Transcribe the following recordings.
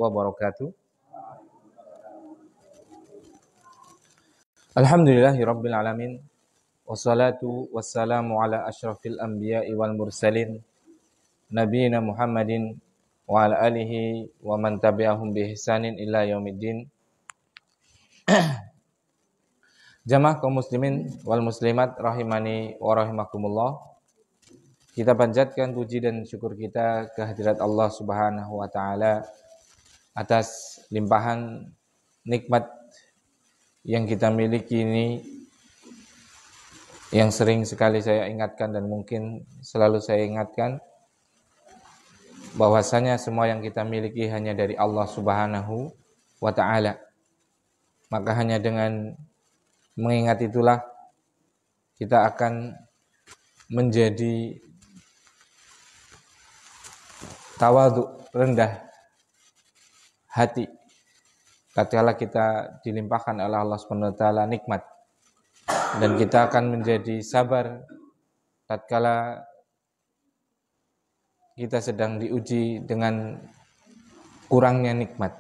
wabarakatuh. Alhamdulillahirabbil alamin. Wassalatu wassalamu ala asyrafil anbiya'i wal mursalin nabiyina Muhammadin wa ala alihi wa man tabi'ahum bi ihsanin ila yaumiddin. Jamaah kaum muslimin wal muslimat rahimani wa rahimakumullah. Kita panjatkan puji dan syukur kita kehadirat Allah Subhanahu wa taala atas limpahan nikmat yang kita miliki ini, yang sering sekali saya ingatkan dan mungkin selalu saya ingatkan, bahwasanya semua yang kita miliki hanya dari Allah Subhanahu wa taala. Maka hanya dengan mengingat itulah kita akan menjadi tawadhu, rendah hati tatkala kita dilimpahkan oleh Allah Subhanahu wa taala nikmat, dan kita akan menjadi sabar tatkala kita sedang diuji dengan kurangnya nikmat,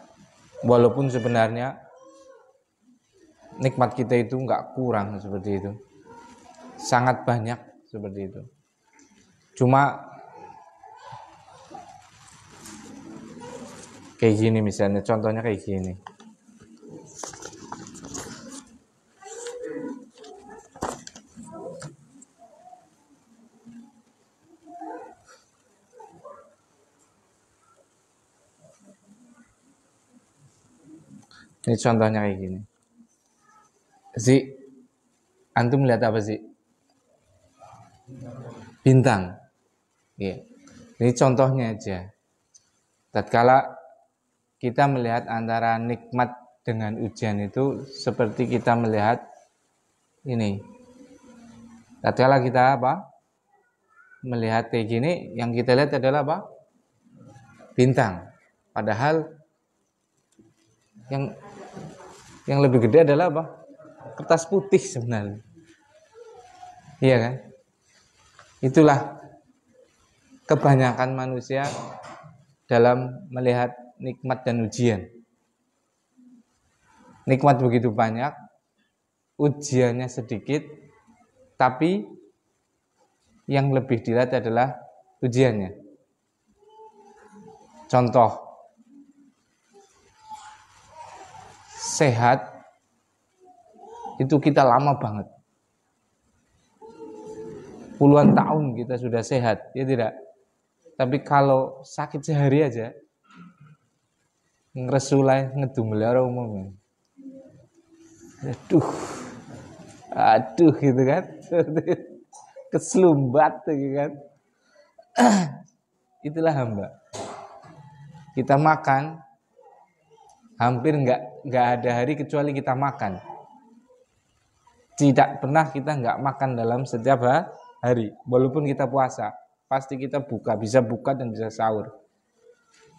walaupun sebenarnya nikmat kita itu enggak kurang seperti itu, sangat banyak seperti itu. Cuma kayak gini misalnya, contohnya kayak gini. Ini contohnya kayak gini. Antum melihat apa sih? Bintang. Ya. Ini contohnya aja. Tatkala kita melihat antara nikmat dengan ujian itu seperti kita melihat ini. Tatkala kita melihat kayak gini, yang kita lihat adalah bintang. Padahal yang lebih gede adalah kertas putih sebenarnya. Iya kan? Itulah kebanyakan manusia dalam melihat nikmat dan ujian. Nikmat begitu banyak, ujiannya sedikit, tapi yang lebih dilihat adalah ujiannya. Contoh, sehat itu kita lama banget. Puluhan tahun kita sudah sehat, ya tidak? Tapi kalau sakit sehari aja, ngresulai ngedumel umumnya. Aduh gitu kan. Keselumbat gitu kan. Itulah hamba. Kita makan hampir enggak ada hari kecuali kita makan. Tidak pernah kita enggak makan dalam setiap hari. Walaupun kita puasa, pasti kita bisa buka dan bisa sahur.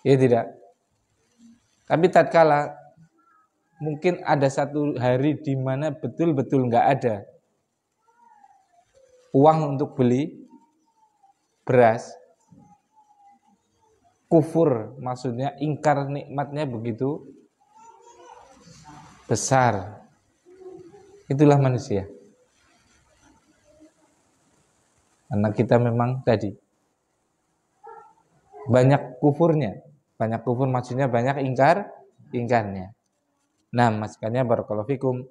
Ya tidak? Tapi tatkala mungkin ada satu hari di mana betul-betul enggak ada uang untuk beli beras, kufur, maksudnya ingkar nikmatnya begitu besar. Itulah manusia. Karena kita memang tadi banyak kufurnya. Banyak kufur maksudnya banyak ingkarnya. Nah, makanya barakallahu fikum,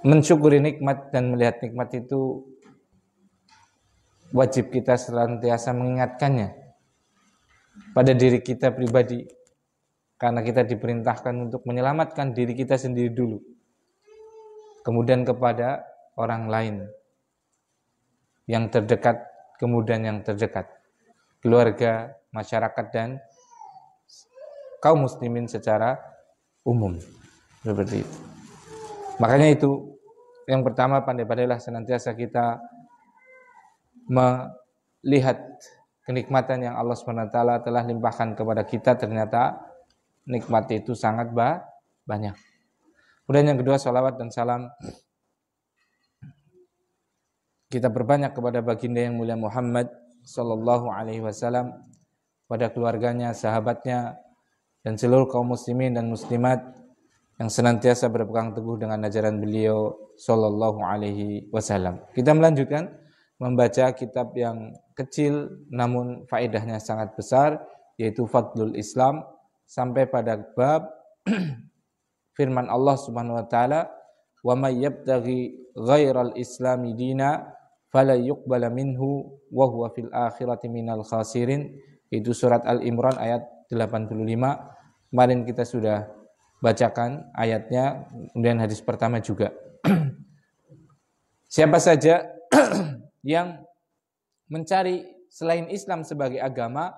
mensyukuri nikmat dan melihat nikmat itu wajib kita senantiasa mengingatkannya pada diri kita pribadi, karena kita diperintahkan untuk menyelamatkan diri kita sendiri dulu, kemudian kepada orang lain yang terdekat, kemudian yang terdekat, keluarga, masyarakat, dan kaum muslimin secara umum. Seperti itu. Makanya itu yang pertama, pandai-pandailah senantiasa kita melihat kenikmatan yang Allah SWT telah limpahkan kepada kita. Ternyata nikmat itu sangat banyak. Kemudian yang kedua, salawat dan salam kita berbanyak kepada baginda yang mulia Muhammad sallallahu alaihi wasallam, pada keluarganya, sahabatnya, dan seluruh kaum muslimin dan muslimat yang senantiasa berpegang teguh dengan ajaran beliau sallallahu alaihi wasallam. Kita melanjutkan membaca kitab yang kecil namun faedahnya sangat besar, yaitu Fadlul Islam, sampai pada bab firman Allah Subhanahu wa taala, "Wa may yabtaghi ghairal islami dina fala yuqbala minhu wa huwa fil akhirati minal khasirin." Itu surat Al-Imran ayat 85. Kemarin kita sudah bacakan ayatnya, kemudian hadis pertama juga. Siapa saja yang mencari selain Islam sebagai agama,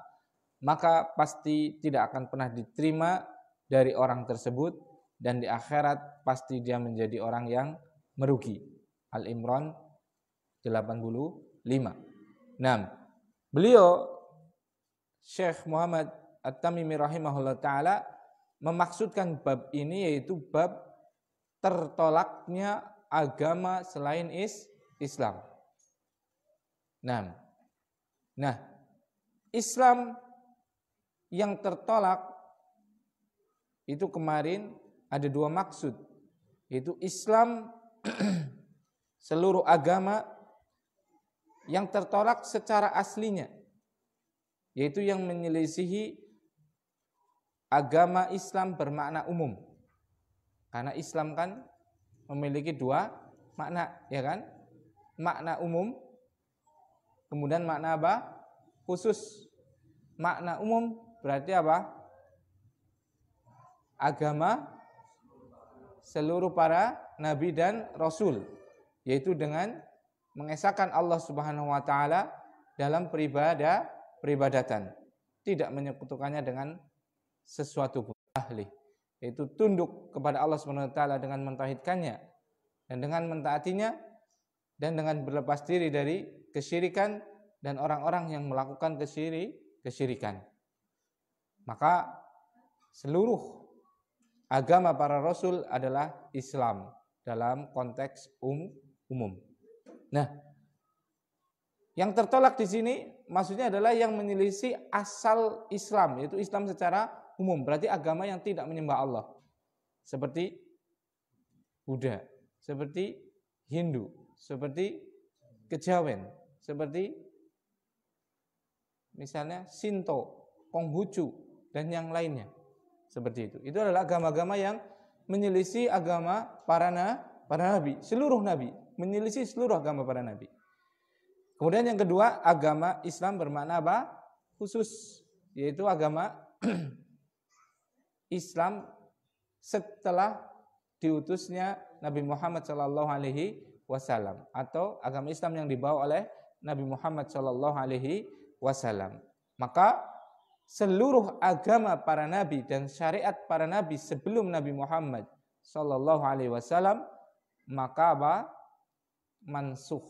maka pasti tidak akan pernah diterima dari orang tersebut, dan di akhirat pasti dia menjadi orang yang merugi. Al-Imran 85. Nah, beliau Syekh Muhammad At-Tamimi rahimahullah ta'ala memaksudkan bab ini, yaitu bab tertolaknya agama selain Islam. Nah, Islam yang tertolak itu kemarin ada dua maksud, yaitu Islam seluruh agama yang tertolak secara aslinya, yaitu yang menyelisihi agama Islam bermakna umum. Karena Islam kan memiliki dua makna, ya kan? Makna umum, kemudian makna apa? Khusus. Makna umum berarti apa? Agama seluruh para nabi dan rasul, yaitu dengan mengesahkan Allah Subhanahu wa taala dalam peribadatan, tidak menyekutukannya dengan sesuatu pun, yaitu tunduk kepada Allah Subhanahu wa taala dengan mentauhidkannya dan dengan mentaatinya, dan dengan berlepas diri dari kesyirikan dan orang-orang yang melakukan kesyirikan. Maka seluruh agama para rasul adalah Islam dalam konteks umum. Nah, yang tertolak di sini maksudnya adalah yang menyelisih asal Islam, yaitu Islam secara umum, berarti agama yang tidak menyembah Allah, seperti Buddha, seperti Hindu, seperti Kejawen, seperti misalnya Shinto, Konghucu, dan yang lainnya. Seperti itu. Itu adalah agama-agama yang menyelisih agama para nabi, seluruh nabi, menyelisih seluruh agama para nabi. Kemudian yang kedua, agama Islam bermakna apa? Khusus, yaitu agama Islam setelah diutusnya Nabi Muhammad sallallahu alaihi wasallam, atau agama Islam yang dibawa oleh Nabi Muhammad sallallahu alaihi wasallam. Maka seluruh agama para nabi dan syariat para nabi sebelum Nabi Muhammad sallallahu alaihi wasallam, maka apa? Mansukh,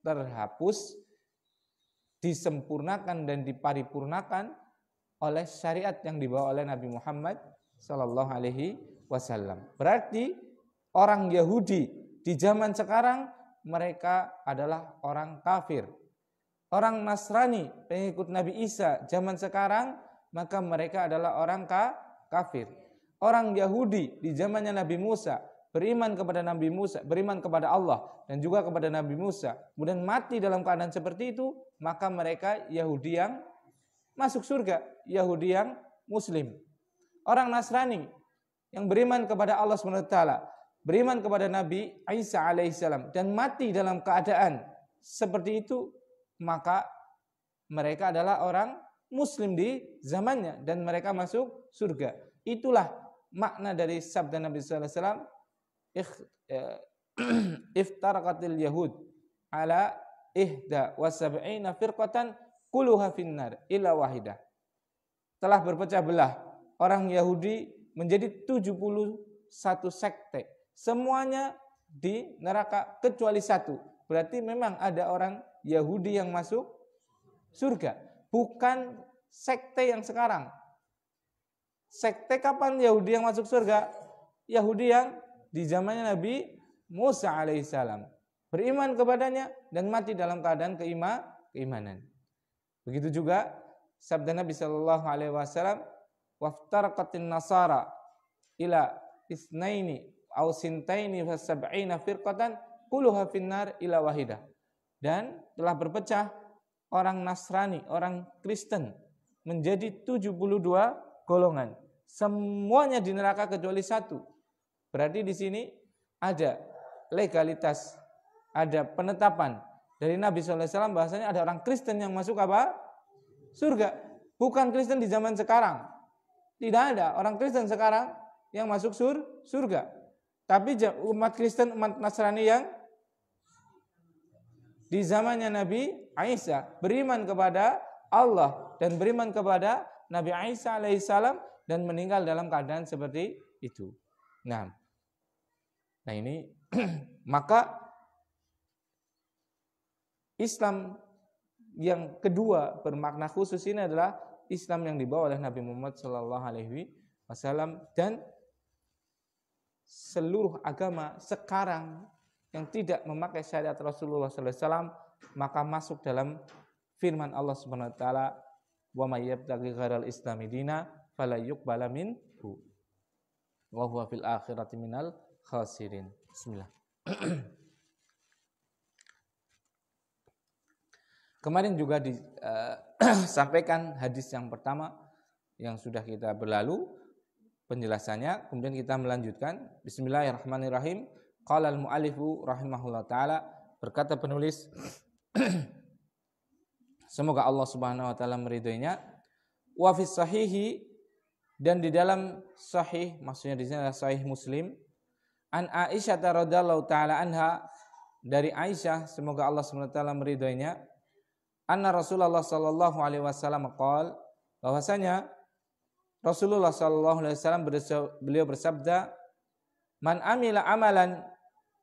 terhapus, disempurnakan dan diparipurnakan oleh syariat yang dibawa oleh Nabi Muhammad sallallahu alaihi wasallam. Berarti orang Yahudi di zaman sekarang mereka adalah orang kafir. Orang Nasrani, pengikut Nabi Isa zaman sekarang, maka mereka adalah orang kafir. Orang Yahudi di zamannya Nabi Musa beriman kepada Nabi Musa, beriman kepada Allah dan juga kepada Nabi Musa, kemudian mati dalam keadaan seperti itu, maka mereka Yahudi yang masuk surga, Yahudi yang Muslim. Orang Nasrani yang beriman kepada Allah SWT, beriman kepada Nabi Isa alaihissalam dan mati dalam keadaan seperti itu, maka mereka adalah orang Muslim di zamannya dan mereka masuk surga. Itulah makna dari sabda Nabi sallallahu alaihi wasallam, iftaraqatil yahud ala ihda wa sab'ina firqatan kulluha finnar illa wahidah. Telah berpecah belah orang Yahudi menjadi 71 sekte. Semuanya di neraka kecuali satu. Berarti memang ada orang Yahudi yang masuk surga, bukan sekte yang sekarang. Sekte kapan Yahudi yang masuk surga? Yahudi yang di zamannya Nabi Musa alaihissalam, beriman kepadanya dan mati dalam keadaan keimanan. Begitu juga Sabda Nabi sallallahu alaihi wasallam, "Waftaraqatin nasara ila isnaini aw sintaini fa sab'ina firqatan kulluha finnar ila wahidah." Dan telah berpecah orang Nasrani, orang Kristen menjadi 72 golongan. Semuanya di neraka kecuali satu. Berarti di sini ada legalitas, ada penetapan dari Nabi SAW bahasanya ada orang Kristen yang masuk apa? Surga. Bukan Kristen di zaman sekarang. Tidak ada orang Kristen sekarang yang masuk surga. Tapi umat Kristen, umat Nasrani yang di zamannya Nabi Isa beriman kepada Allah dan beriman kepada Nabi Isa alaihissalam dan meninggal dalam keadaan seperti itu. Nah ini maka Islam yang kedua bermakna khusus ini adalah Islam yang dibawa oleh Nabi Muhammad sallallahu alaihi wasallam, dan seluruh agama sekarang yang tidak memakai syariat Rasulullah sallallahu alaihi wasallam maka masuk dalam firman Allah Subhanahu wa taala, "Wa may yabtaghi ghairal islami dina fala yuqbala minhu wa huwa fil akhirati minal khasirin." Bismillah. Kemarin juga disampaikan hadis yang pertama yang sudah kita berlalu penjelasannya, kemudian kita melanjutkan. Bismillahirrahmanirrahim. Qala al-mu'allifu rahimahullah ta'ala, berkata penulis semoga Allah Subhanahu wa taala meridhoinya, wa fis sahihi, dan di dalam sahih, maksudnya di sini adalah sahih Muslim, an Aisyah radhiyallahu taala anha, dari Aisyah semoga Allah Subhanahu wa taala meridhoinya, anna Rasulullah sallallahu alaihi wasallam qala, bahwasanya Rasulullah sallallahu alaihi wasallam beliau bersabda, man amila amalan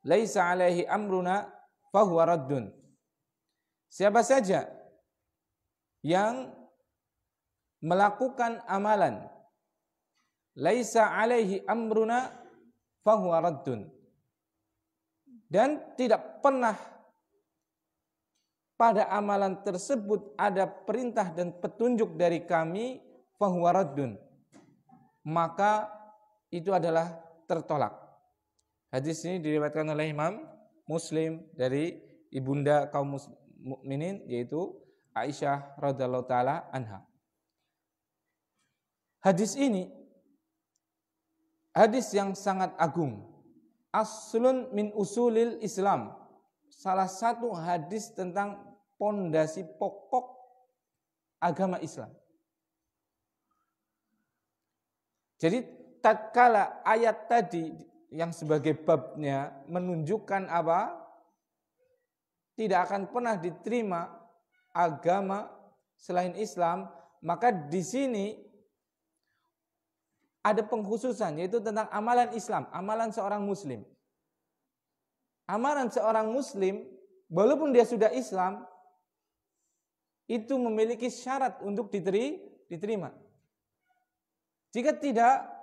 laisa alaihi amruna fahuwa raddun. Siapa saja yang melakukan amalan laisa alaihi amruna fahuwa raddun, dan tidak pernah pada amalan tersebut ada perintah dan petunjuk dari kami, fahuwa raddun, maka itu adalah tertolak. Hadis ini diriwayatkan oleh Imam Muslim dari ibunda kaum mukminin yaitu Aisyah radhiyallahu taala anha. Hadis ini hadis yang sangat agung. Aslun min usulil Islam. Salah satu hadis tentang pondasi pokok agama Islam. Jadi tatkala ayat tadi yang sebagai babnya menunjukkan apa? Tidak akan pernah diterima agama selain Islam, maka di sini ada pengkhususan yaitu tentang amalan Islam, amalan seorang muslim. Amalan seorang muslim walaupun dia sudah Islam itu memiliki syarat untuk diterima. Jika tidak,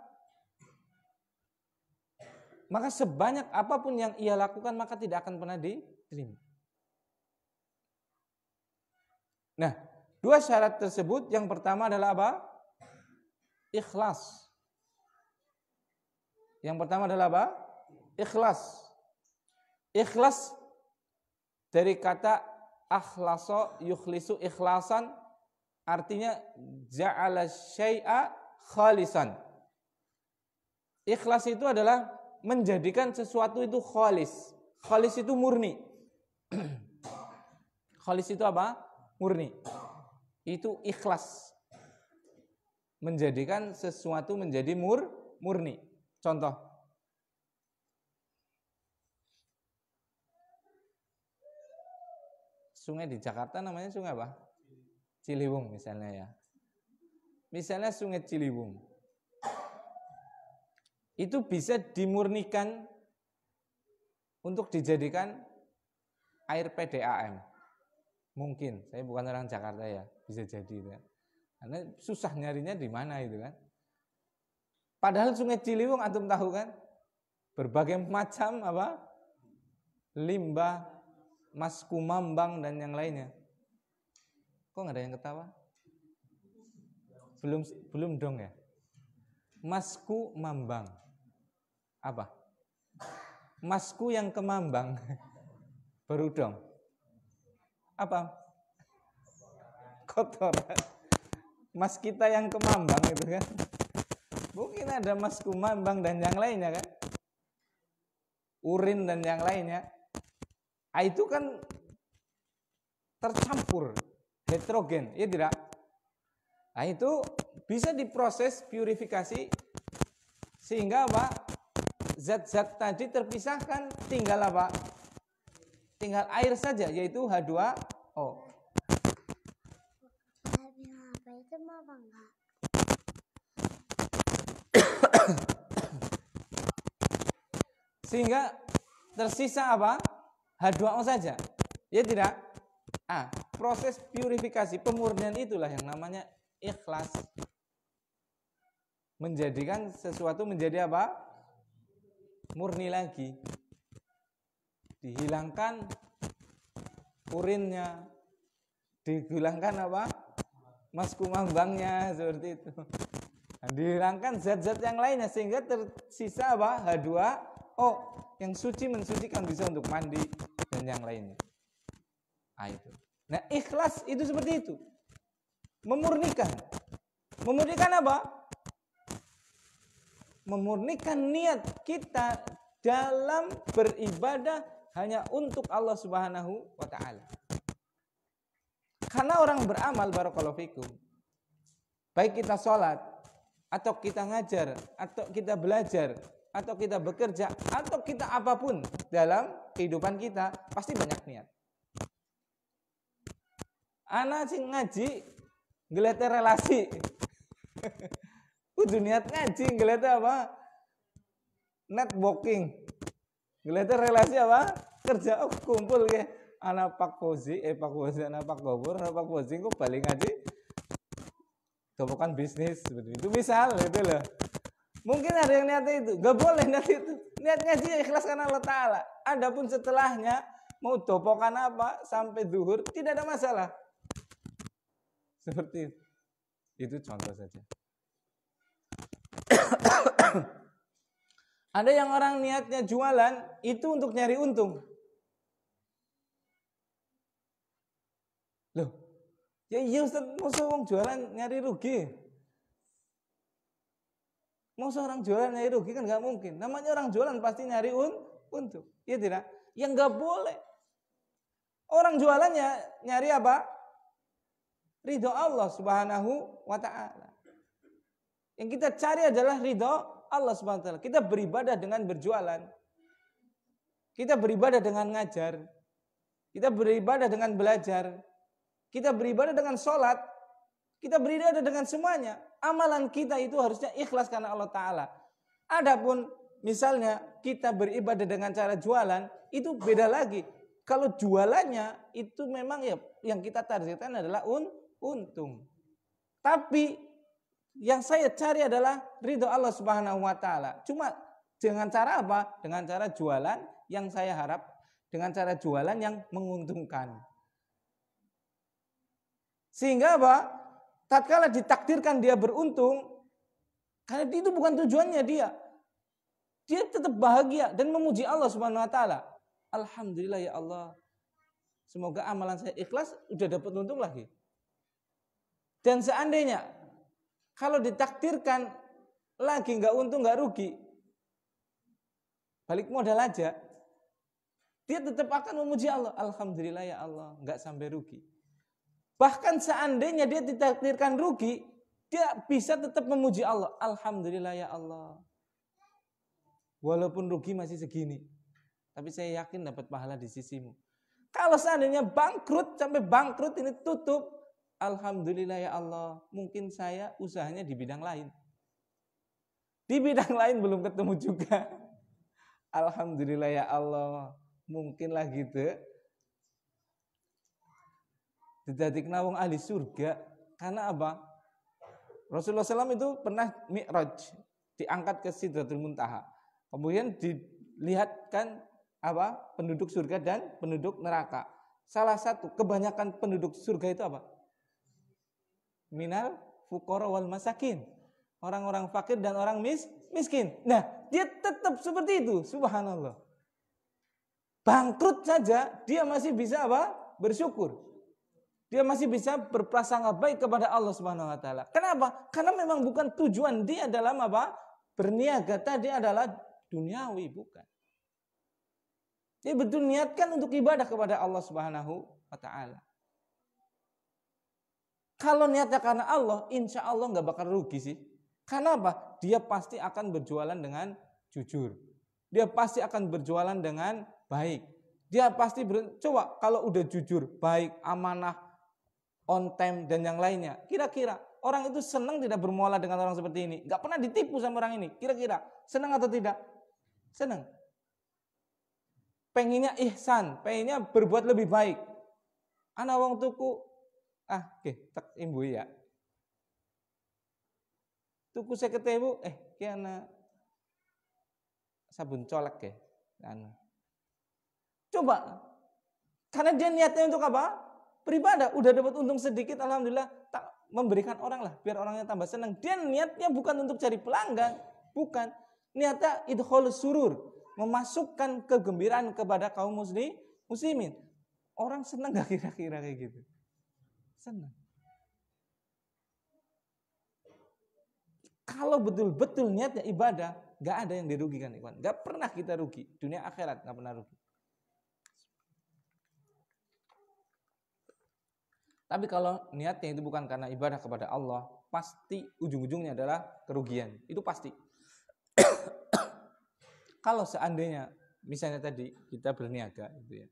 maka sebanyak apapun yang ia lakukan maka tidak akan pernah diterima. Nah, dua syarat tersebut, yang pertama adalah apa? Ikhlas. Yang pertama adalah apa? Ikhlas. Ikhlas dari kata akhlasa yukhlisu ikhlasan, artinya ja'ala syai'a khalisan. Ikhlas itu adalah menjadikan sesuatu itu khalis. Khalis itu murni. Khalis itu apa? Murni. Itu ikhlas. Menjadikan sesuatu menjadi murni. Contoh. Sungai di Jakarta namanya sungai apa? Ciliwung misalnya ya. Misalnya sungai Ciliwung. Itu bisa dimurnikan untuk dijadikan air PDAM. Mungkin, saya bukan orang Jakarta ya, bisa jadi itu kan. Karena susah nyarinya di mana itu kan. Padahal sungai Ciliwung antum tahu kan, berbagai macam apa? Limbah, mas kumambang dan yang lainnya. Kok nggak ada yang ketawa? Belum dong ya. Masku mambang. Apa? Masku yang kemambang. Baru dong. Apa? Kotoran. Mas kita yang kemambang itu kan. Mungkin ada masku mambang dan yang lainnya kan. Urin dan yang lainnya. Itu kan tercampur, heterogen, ya tidak? Itu bisa diproses purifikasi sehingga apa? Zat-zat tadi terpisahkan, tinggal apa? Tinggal air saja, yaitu H2O. Itu mau enggak? Sehingga tersisa apa? H2O saja. Ya tidak? Proses purifikasi, pemurnian itulah yang namanya ikhlas. Menjadikan sesuatu menjadi apa? Murni lagi. Dihilangkan urinnya. Dihilangkan apa? Masku mambangnya, seperti itu. Dihilangkan zat-zat yang lainnya sehingga tersisa apa? H2O yang suci, mensucikan, bisa untuk mandi dan yang lainnya. Itu. Nah, ikhlas itu seperti itu. Memurnikan. Memurnikan apa? Memurnikan niat kita dalam beribadah hanya untuk Allah Subhanahu wa taala. Karena orang beramal, barakallahu fikum, baik kita sholat, atau kita ngajar, atau kita belajar, atau kita bekerja, atau kita apapun dalam kehidupan kita, pasti banyak niat. Anak sing ngaji ngelete relasi. Kudu niat ngaji, ngelete apa? Networking. Ngelete relasi apa? Kerja kumpul ke anak Pak Fauzi, anak Pak Gobur, anak Pak Fauzi kok balik ngaji. Topokan bisnis seperti itu misal itu loh. Mungkin ada yang niatnya itu, gak boleh niat itu. Niat ngaji ikhlas karena Allah Ta'ala. Adapun setelahnya mau topokan apa sampai zuhur tidak ada masalah. Seperti itu. Itu contoh saja. Ada yang orang niatnya jualan itu untuk nyari untung. Loh, ya iya Ustaz, masa orang jualan nyari rugi? Masa orang jualan nyari rugi kan gak mungkin. Namanya orang jualan pasti nyari untung. Iya tidak? Yang gak boleh. Orang jualannya nyari apa? Ridho Allah Subhanahu wa ta'ala. Yang kita cari adalah ridho Allah Subhanahu wa ta'ala. Kita beribadah dengan berjualan. Kita beribadah dengan ngajar. Kita beribadah dengan belajar. Kita beribadah dengan sholat. Kita beribadah dengan semuanya. Amalan kita itu harusnya ikhlas karena Allah Ta'ala. Adapun misalnya kita beribadah dengan cara jualan, itu beda lagi. Kalau jualannya itu memang ya yang kita targetkan adalah untung. Tapi yang saya cari adalah ridho Allah Subhanahu wa taala. Cuma dengan cara apa? Dengan cara jualan yang saya harap, dengan cara jualan yang menguntungkan. Sehingga apa? Tatkala ditakdirkan dia beruntung, karena itu bukan tujuannya dia. Dia tetap bahagia dan memuji Allah Subhanahu wa taala. Alhamdulillah ya Allah. Semoga amalan saya ikhlas, udah dapat untung lagi. Dan seandainya kalau ditakdirkan lagi nggak untung, nggak rugi, balik modal aja, dia tetap akan memuji Allah. Alhamdulillah ya Allah, nggak sampai rugi. Bahkan seandainya dia ditakdirkan rugi, dia bisa tetap memuji Allah. Alhamdulillah ya Allah. Walaupun rugi masih segini, tapi saya yakin dapat pahala di sisimu. Kalau seandainya bangkrut, sampai bangkrut ini tutup, alhamdulillah ya Allah, mungkin saya usahanya di bidang lain. Di bidang lain belum ketemu juga. Alhamdulillah ya Allah, mungkinlah gitu. Didadik nawang ahli surga. Karena apa? Rasulullah SAW itu pernah mi'raj, diangkat ke Sidratul Muntaha. Kemudian dilihatkan apa? Penduduk surga dan penduduk neraka. Salah satu kebanyakan penduduk surga itu apa? Minal fuqara wal masakin. Orang-orang fakir dan orang miskin. Nah, dia tetap seperti itu, subhanallah. Bangkrut saja dia masih bisa apa? Bersyukur. Dia masih bisa berprasangka baik kepada Allah Subhanahu wa taala. Kenapa? Karena memang bukan tujuan dia dalam apa? Berniaga tadi adalah duniawi, bukan. Dia betul niatkan untuk ibadah kepada Allah Subhanahu wa taala. Kalau niatnya karena Allah, insya Allah nggak bakal rugi sih. Karena apa? Dia pasti akan berjualan dengan jujur. Dia pasti akan berjualan dengan baik. Dia pasti coba kalau udah jujur, baik, amanah, on time dan yang lainnya. Kira-kira orang itu senang tidak bermuamalah dengan orang seperti ini? Gak pernah ditipu sama orang ini. Kira-kira senang atau tidak? Senang. Pengennya ihsan, pengennya berbuat lebih baik. Ana wong tuku, tak imbu ya. Tuku 50.000, ki ana sabun colek ya. Coba, karena dia niatnya untuk apa? Beribadah, udah dapat untung sedikit, alhamdulillah, tak memberikan orang lah, biar orangnya tambah senang. Dia niatnya bukan untuk cari pelanggan, bukan. Niatnya idkhalus surur, memasukkan kegembiraan kepada kaum muslimin. Orang senang gak kira-kira kayak gitu? Senang. Kalau betul-betul niatnya ibadah, gak ada yang dirugikan, ikhwan. Gak pernah kita rugi, dunia akhirat gak pernah rugi. Tapi kalau niatnya itu bukan karena ibadah kepada Allah, pasti ujung-ujungnya adalah kerugian. Itu pasti. Kalau seandainya, misalnya tadi kita berniaga, gitu ya,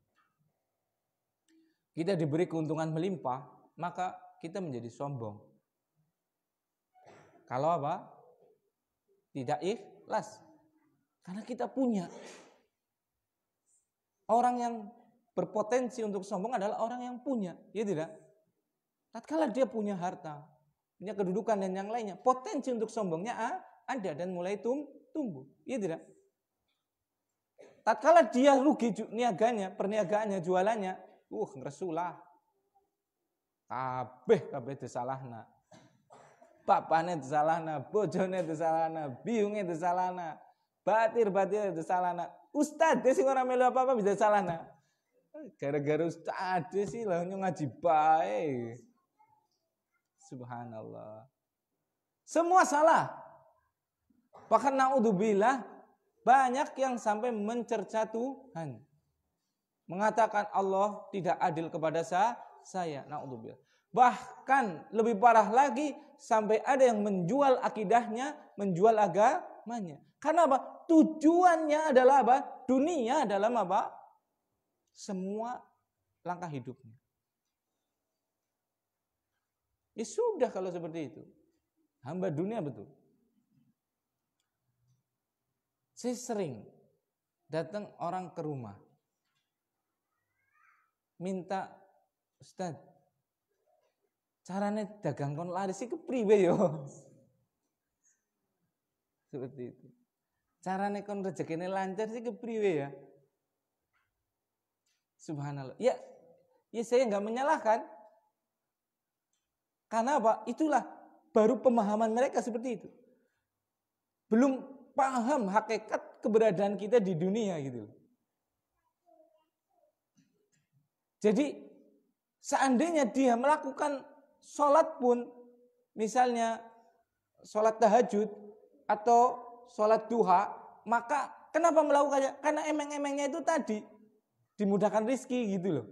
kita diberi keuntungan melimpah, maka kita menjadi sombong. Kalau apa? Tidak ikhlas. Karena kita punya. Orang yang berpotensi untuk sombong adalah orang yang punya, ya tidak? Tatkala dia punya harta, punya kedudukan dan yang lainnya, potensi untuk sombongnya ada dan mulai tumbuh. Iya tidak? Tatkala dia rugi niaganya, perniagaannya, jualannya, ngresulah. Kabeh disalahna. Bapane disalahna, bojone disalahna, biyunge disalahna, batir-batir disalahna. Ustadz sing ora melu apa-apa bisa salahna. Gara-gara ustadz sih lah ngaji bae. Subhanallah. Semua salah. Bahkan naudzubillah banyak yang sampai mencerca Tuhan. Mengatakan Allah tidak adil kepada saya. Naudzubillah. Bahkan lebih parah lagi sampai ada yang menjual akidahnya, menjual agamanya. Karena apa? Tujuannya adalah apa? Dunia dalam apa? Semua langkah hidupnya. Ya sudah kalau seperti itu. Hamba dunia betul. Saya sering datang orang ke rumah. Minta, Ustaz, caranya dagang kon laris iki kepriwe yo? Seperti itu. Caranya kon rezekine lancar sih kepriwe ya? Subhanallah. Ya saya nggak menyalahkan. Karena apa? Itulah baru pemahaman mereka seperti itu. Belum paham hakikat keberadaan kita di dunia gitu. Jadi seandainya dia melakukan sholat pun, misalnya sholat tahajud atau sholat duha, maka kenapa melakukannya? Karena emeng-emengnya itu tadi dimudahkan rizki gitu loh.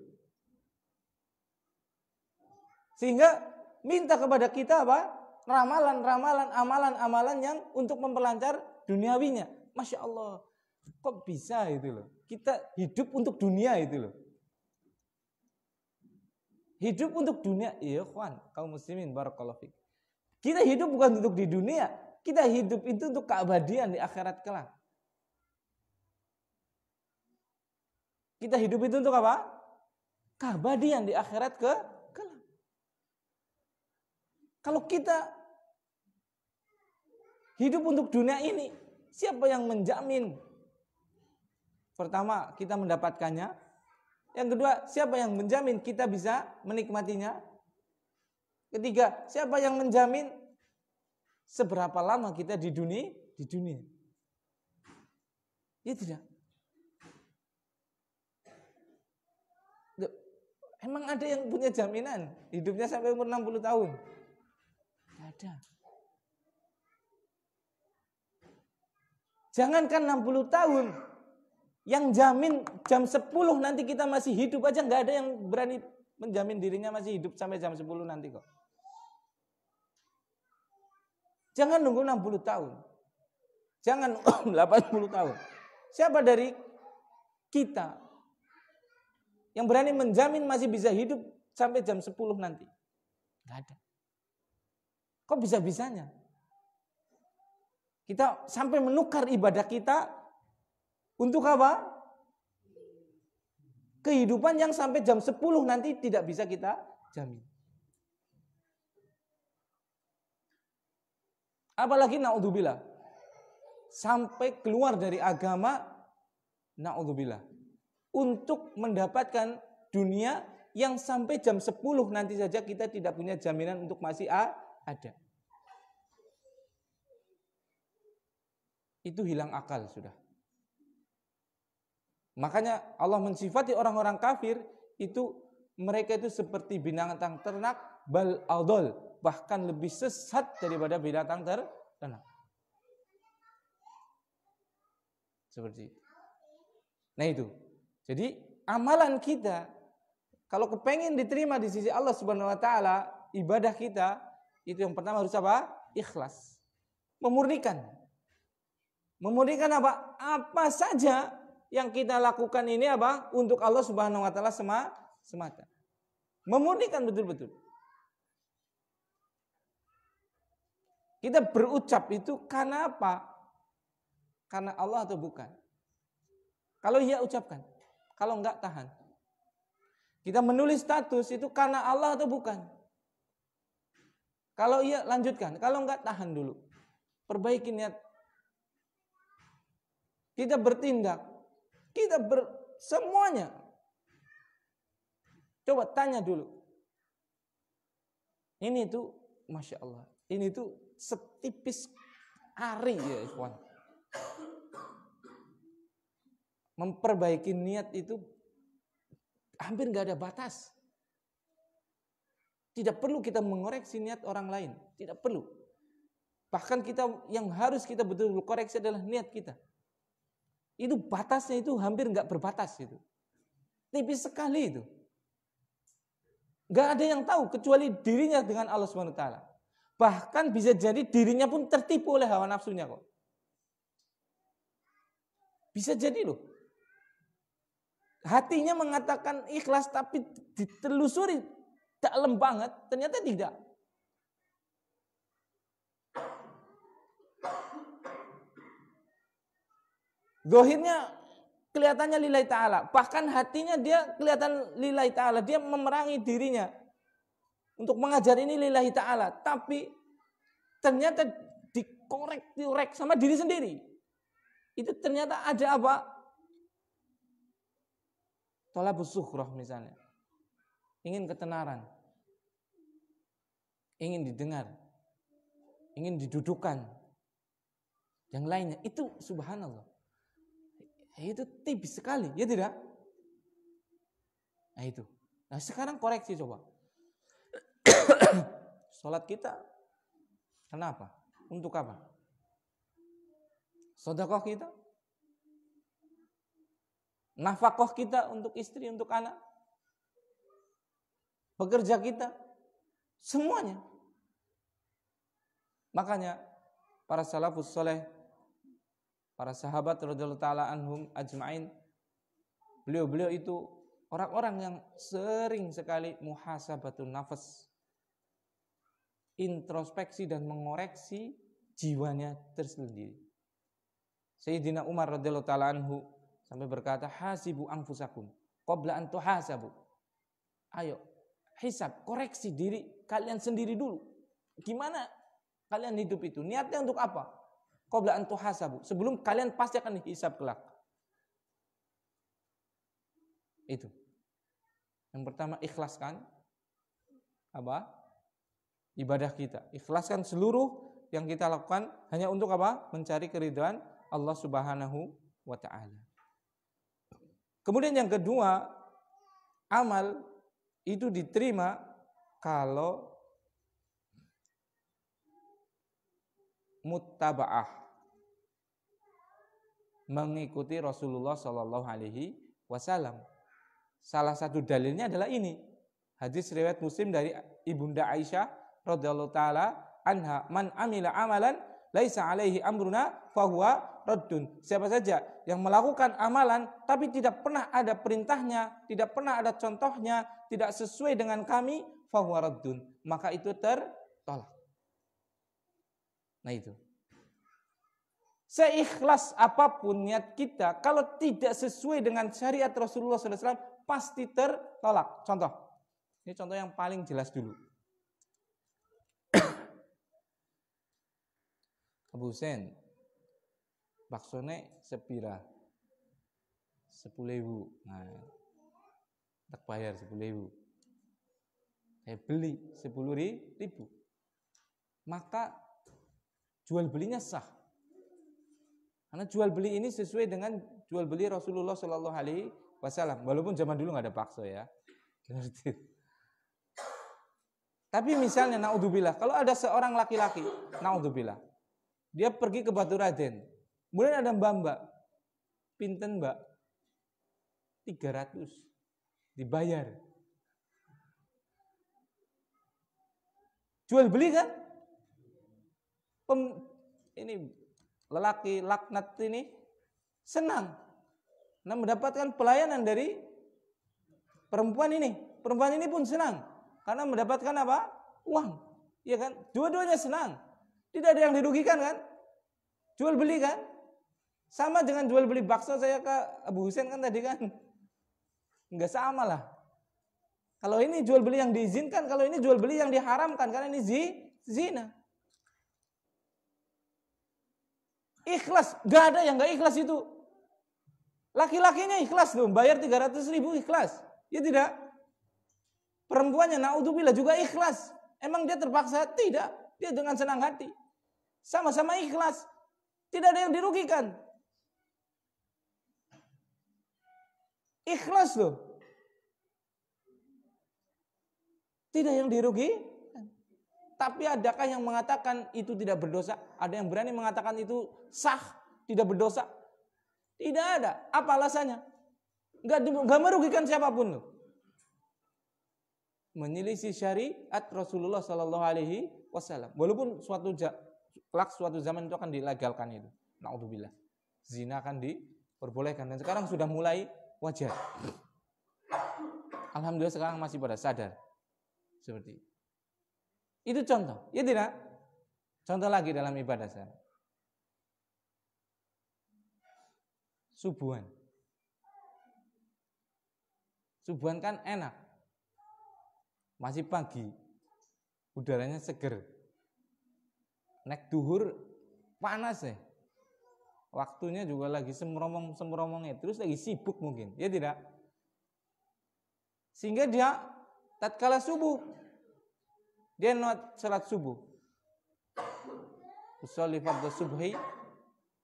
Sehingga minta kepada kita apa? Ramalan-ramalan, amalan-amalan yang untuk memperlancar duniawinya. Masya Allah, kok bisa itu loh? Kita hidup untuk dunia itu loh. Hidup untuk dunia, iya kawan, kaum muslimin barakallahu fik. Kita hidup bukan untuk di dunia, kita hidup itu untuk keabadian di akhirat kelak. Kita hidup itu untuk apa? Keabadian di akhirat kelak. Kalau kita hidup untuk dunia ini, siapa yang menjamin? Pertama, kita mendapatkannya. Yang kedua, siapa yang menjamin kita bisa menikmatinya? Ketiga, siapa yang menjamin seberapa lama kita di dunia? Ya tidak. Emang ada yang punya jaminan hidupnya sampai umur 60 tahun? Tidak ada. Jangankan 60 tahun, yang jamin jam 10 nanti kita masih hidup aja nggak ada yang berani menjamin dirinya masih hidup sampai jam 10 nanti kok. Jangan nunggu 60 tahun. Jangan 80 tahun. Siapa dari kita yang berani menjamin masih bisa hidup sampai jam 10 nanti? Nggak ada. Kok bisa-bisanya? Kita sampai menukar ibadah kita untuk apa? Kehidupan yang sampai jam 10 nanti tidak bisa kita jamin. Apalagi naudzubillah. Sampai keluar dari agama, naudzubillah. Untuk mendapatkan dunia yang sampai jam 10 nanti saja kita tidak punya jaminan untuk masih ada. Itu hilang akal sudah. Makanya Allah mensifati orang-orang kafir itu mereka itu seperti binatang ternak bal adol, bahkan lebih sesat daripada binatang ternak. Seperti itu. Nah itu. Jadi amalan kita kalau kepengen diterima di sisi Allah Subhanahu wa taala, ibadah kita itu yang pertama harus apa? Ikhlas. Memurnikan. Memurnikan apa? Apa saja yang kita lakukan ini apa? Untuk Allah Subhanahu wa taala semata. Memurnikan betul-betul. Kita berucap itu karena apa? Karena Allah atau bukan? Kalau iya ucapkan, kalau enggak tahan. Kita menulis status itu karena Allah atau bukan? Kalau iya lanjutkan, kalau enggak tahan dulu. Perbaiki niat. Kita bertindak, semuanya. Coba tanya dulu. Ini tuh, Masya Allah, ini tuh setipis ari ya ikhwan. Memperbaiki niat itu hampir gak ada batas. Tidak perlu kita mengoreksi niat orang lain. Tidak perlu. Bahkan kita yang harus kita betul-betul koreksi adalah niat kita. Itu batasnya itu hampir gak berbatas itu. Tipis sekali itu. Gak ada yang tahu kecuali dirinya dengan Allah SWT. Bahkan bisa jadi dirinya pun tertipu oleh hawa nafsunya kok. Bisa jadi loh. Hatinya mengatakan ikhlas tapi ditelusuri dalam banget, ternyata tidak. Zahirnya kelihatannya lillahi ta'ala. Bahkan hatinya dia kelihatan lillahi ta'ala. Dia memerangi dirinya untuk mengajar ini lillahi ta'ala. Tapi ternyata dikorek sama diri sendiri. Itu ternyata ada apa? Thalabus sukhrah misalnya. Ingin ketenaran. Ingin didengar. Ingin didudukan. Yang lainnya. Itu subhanallah. Itu tipis sekali. Ya tidak? Nah itu. Nah sekarang koreksi coba. Salat kita. Kenapa? Untuk apa? Sedekah kita. Nafkah kita untuk istri, untuk anak. Pekerja kita. Semuanya. Makanya para salafus soleh, para sahabat radhiyallahu taala anhum ajma'in, beliau itu orang-orang yang sering sekali muhasabatun nafas. Introspeksi dan mengoreksi jiwanya tersendiri. Sayyidina Umar radhiyallahu taala anhu sampai berkata, hasibu anfusakum qabla an tuhasabu. Ayo, hisab, koreksi diri kalian sendiri dulu. Gimana kalian hidup itu? Niatnya untuk apa? Qabla an tuhasabu. Sebelum kalian pasti akan dihisab kelak. Itu. Yang pertama ikhlaskan apa? ibadah kita. Ikhlaskan seluruh yang kita lakukan hanya untuk apa? Mencari keridhaan Allah Subhanahu wa taala. Kemudian yang kedua, amal itu diterima kalau muttaba'ah, mengikuti Rasulullah Shallallahu Alaihi Wasallam. Salah satu dalilnya adalah ini, hadis riwayat Muslim dari Ibunda Aisyah radhiyallahu taala anha, man amila amalan laisa alaihi amruna fahuwa raddun. Siapa saja yang melakukan amalan tapi tidak pernah ada perintahnya, tidak pernah ada contohnya, tidak sesuai dengan kami, fahuwa raddun, maka itu tertolak. Nah itu. Seikhlas apapun niat kita, kalau tidak sesuai dengan syariat Rasulullah SAW, pasti tertolak. Contoh. Ini contoh yang paling jelas dulu. Abu Husain, baksone sepira? 10.000. Nah, tak bayar 10.000. Saya beli 10.000. Maka jual belinya sah. Karena jual beli ini sesuai dengan jual beli Rasulullah Shallallahu Alaihi Wasallam. Walaupun zaman dulu nggak ada bakso ya. Tapi misalnya naudzubillah, kalau ada seorang laki-laki, naudzubillah, dia pergi ke Baturaden, kemudian ada mbak, pinten mbak, 300, dibayar. Jual beli kan? Ini lelaki laknat ini senang nah mendapatkan pelayanan dari perempuan ini. Perempuan ini pun senang karena mendapatkan apa? Uang. Iya kan? Dua-duanya senang. Tidak ada yang dirugikan kan? Jual beli kan? Sama dengan jual beli bakso saya ke Abu Husain kan tadi kan? Enggak sama lah. Kalau ini jual beli yang diizinkan, kalau ini jual beli yang diharamkan karena ini zina. Ikhlas, gak ada yang gak ikhlas itu. Laki-lakinya ikhlas loh, bayar 300.000 ikhlas. Ya tidak. Perempuannya naudzubillah juga ikhlas. Emang dia terpaksa? Tidak. Dia dengan senang hati. Sama-sama ikhlas. Tidak ada yang dirugikan. Ikhlas loh. Tidak yang dirugikan. Tapi adakah yang mengatakan itu tidak berdosa? Ada yang berani mengatakan itu sah, tidak berdosa? Tidak ada. Apa alasannya? Enggak merugikan siapapun loh. Menyelisih syariat Rasulullah Sallallahu Alaihi Wasallam. Walaupun suatu zaman itu akan dilegalkan itu. Naudzubillah. Zina akan diperbolehkan dan sekarang sudah mulai wajar. Alhamdulillah sekarang masih pada sadar seperti itu. Itu contoh, ya tidak? Contoh lagi dalam ibadah saya. Subuhan. Subuhan kan enak. Masih pagi. Udaranya seger. Nek duhur panas ya. Waktunya juga lagi semromong-semromongnya. Terus lagi sibuk mungkin, ya tidak? Sehingga dia tatkala subuh dia not salat subuh. Usolli fardhu subhi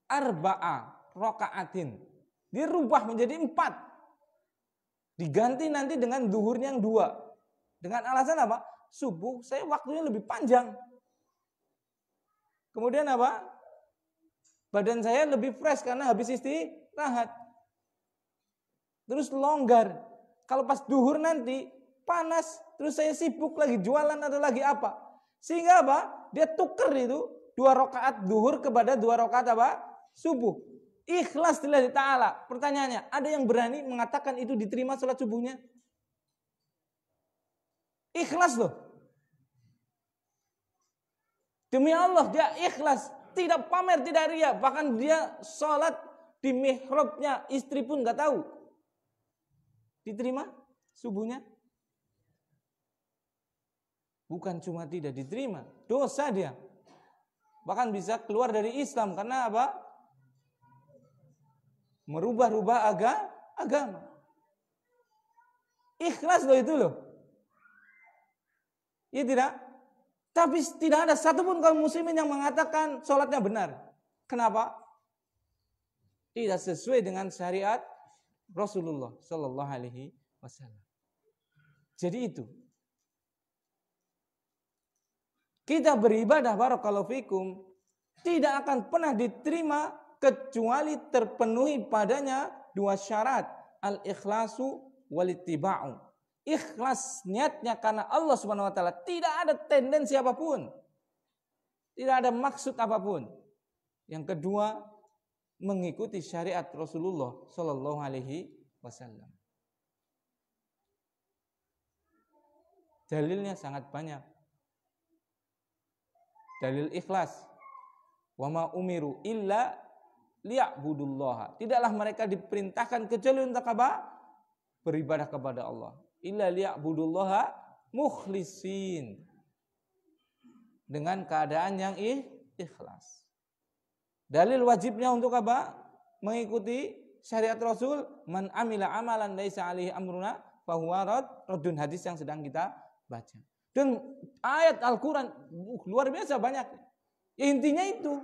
arba'a raka'atin. Dirubah menjadi 4. Diganti nanti dengan duhurnya yang 2. Dengan alasan apa? Subuh saya waktunya lebih panjang. Kemudian apa? Badan saya lebih fresh karena habis istirahat. Terus longgar. Kalau pas duhur nanti panas, terus saya sibuk lagi jualan atau lagi apa. Sehingga apa? Dia tuker itu 2 rakaat duhur kepada 2 rakaat apa? Subuh. Ikhlas lillahi ta'ala. Pertanyaannya, ada yang berani mengatakan itu diterima salat subuhnya? Ikhlas loh. Demi Allah dia ikhlas. Tidak pamer, tidak riya. Bahkan dia salat di mihrabnya istri pun gak tahu. Diterima subuhnya? Bukan cuma tidak diterima, dosa dia. Bahkan bisa keluar dari Islam karena apa? Merubah-rubah agama. Ikhlas loh itu loh. Ya tidak? Tapi tidak ada satupun kaum muslimin yang mengatakan sholatnya benar. Kenapa? Tidak sesuai dengan syariat Rasulullah Sallallahu Alaihi Wasallam. Jadi itu. Kita beribadah barakallahu fikum tidak akan pernah diterima kecuali terpenuhi padanya dua syarat, al-ikhlasu wal-ittiba'u. Ikhlas niatnya karena Allah Subhanahu wa taala, tidak ada tendensi apapun. Tidak ada maksud apapun. Yang kedua, mengikuti syariat Rasulullah sallallahu alaihi wasallam. Dalilnya sangat banyak. Dalil ikhlas. Wa ma umiru illa liya'budullaha. Tidaklah mereka diperintahkan kecuali untuk apa? Beribadah kepada Allah. Illa liya'budullaha mukhlisin. Dengan keadaan yang ikhlas. Dalil wajibnya untuk apa? Mengikuti syariat Rasul. Man amila amalan laisa alaihi amruna fahuwa raddun, hadis yang sedang kita baca. Dan ayat Al-Quran luar biasa banyak. Intinya itu.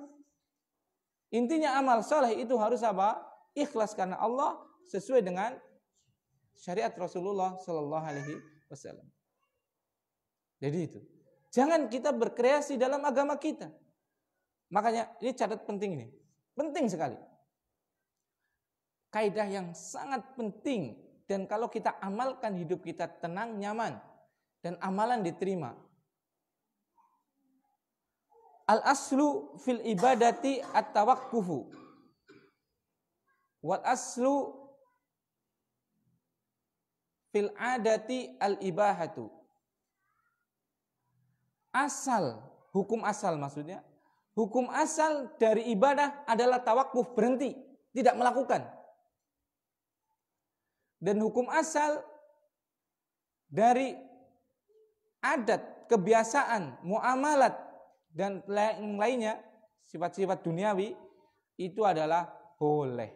Intinya amal soleh itu harus apa? Ikhlas karena Allah sesuai dengan syariat Rasulullah Sallallahu Alaihi Wasallam. Jadi itu. Jangan kita berkreasi dalam agama kita. Makanya ini catat penting ini. Penting sekali. Kaidah yang sangat penting. Dan kalau kita amalkan hidup kita tenang, nyaman. Dan amalan diterima. Al-aslu fil ibadati at-tawakkufu. Wal aslu fil adati al-ibahatu. Asal, hukum asal maksudnya. Hukum asal dari ibadah adalah tawakuf, berhenti, tidak melakukan. Dan hukum asal dari adat, kebiasaan, muamalat, dan lainnya, sifat-sifat duniawi, itu adalah boleh.